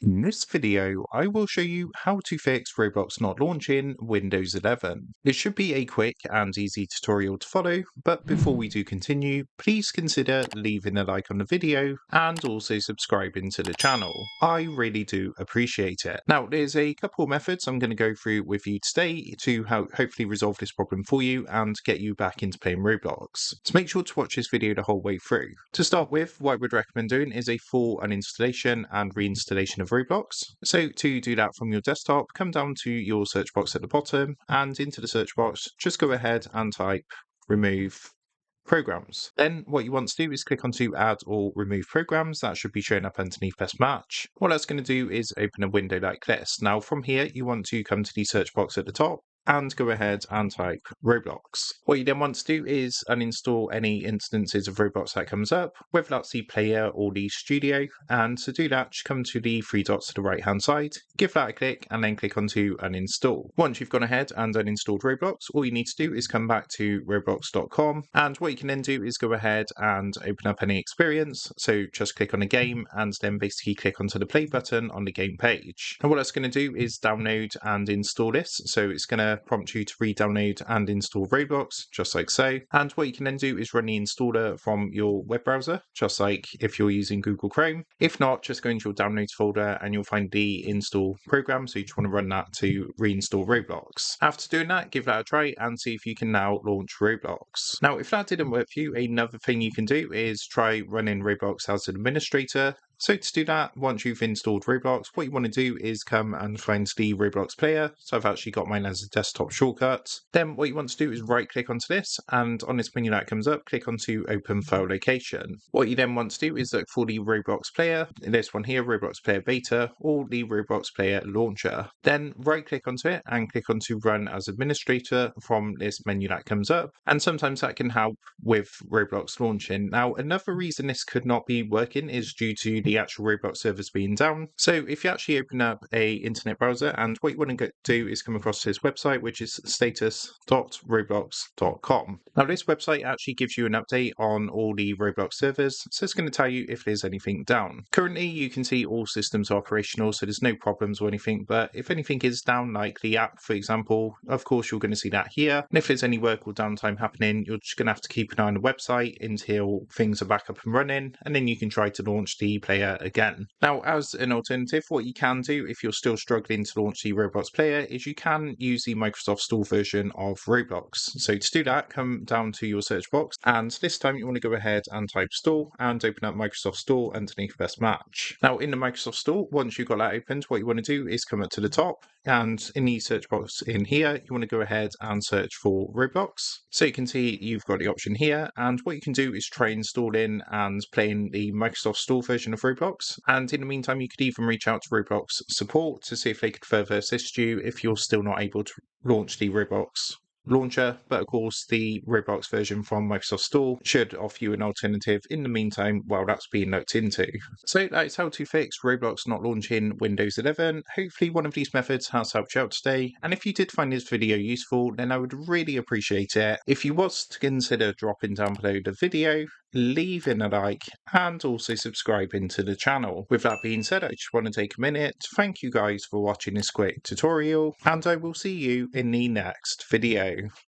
In this video, I will show you how to fix Roblox not launching Windows 11. This should be a quick and easy tutorial to follow, but before we do continue, please consider leaving a like on the video and also subscribing to the channel. I really do appreciate it. Now, there's a couple of methods I'm going to go through with you today to hopefully resolve this problem for you and get you back into playing Roblox. So make sure to watch this video the whole way through. To start with, what I would recommend doing is a full uninstallation and reinstallation of Roblox. So to do that from your desktop, come down to your search box at the bottom and into the search box, just go ahead and type remove programs. Then what you want to do is click onto add or remove programs. That should be showing up underneath best match. What that's going to do is open a window like this. Now from here, you want to come to the search box at the top and go ahead and type Roblox. What you then want to do is uninstall any instances of Roblox that comes up, whether that's the player or the studio. And to do that, just come to the three dots to the right hand side, give that a click, and then click onto uninstall. Once you've gone ahead and uninstalled Roblox, all you need to do is come back to roblox.com. And what you can then do is go ahead and open up any experience. So just click on a game and then basically click onto the play button on the game page. And what that's going to do is download and install this. So it's going to prompt you to re-download and install Roblox, just like so. And what you can then do is run the installer from your web browser, just like if you're using Google Chrome. If not, just go into your downloads folder and you'll find the install program. So you just want to run that to reinstall Roblox. After doing that, give that a try and see if you can now launch Roblox. Now, if that didn't work for you, another thing you can do is try running Roblox as an administrator. So to do that, once you've installed Roblox, what you want to do is come and find the Roblox player. So I've actually got mine as a desktop shortcut. Then what you want to do is right click onto this, and on this menu that comes up, click onto open file location. What you then want to do is look for the Roblox player, this one here, Roblox player beta, or the Roblox player launcher. Then right click onto it and click onto run as administrator from this menu that comes up. And sometimes that can help with Roblox launching. Now, another reason this could not be working is due to the actual Roblox servers being down. So if you actually open up a internet browser, and what you want to do is come across this website, which is status.roblox.com. Now this website actually gives you an update on all the Roblox servers, so it's going to tell you if there's anything down. Currently you can see all systems are operational, so there's no problems or anything, but if anything is down, like the app for example, of course you're going to see that here. And if there's any work or downtime happening, you're just going to have to keep an eye on the website until things are back up and running, and then you can try to launch the player again. Now, as an alternative, what you can do if you're still struggling to launch the Roblox player is you can use the Microsoft Store version of Roblox. So to do that, come down to your search box, and this time you want to go ahead and type Store and open up Microsoft Store underneath Best Match. Now, in the Microsoft Store, once you've got that opened, what you want to do is come up to the top, and in the search box in here, you want to go ahead and search for Roblox. So you can see you've got the option here, and what you can do is try installing and playing the Microsoft Store version of Roblox. And in the meantime, you could even reach out to Roblox support to see if they could further assist you if you're still not able to launch the Roblox launcher. But of course, the Roblox version from Microsoft Store should offer you an alternative in the meantime while that's being looked into. So that's how to fix Roblox not launching Windows 11. Hopefully one of these methods has helped you out today, and if you did find this video useful, then I would really appreciate it if you was to consider dropping down below the video, leaving a like, and also subscribing to the channel. With that being said, I just want to take a minute to thank you guys for watching this quick tutorial, and I will see you in the next video.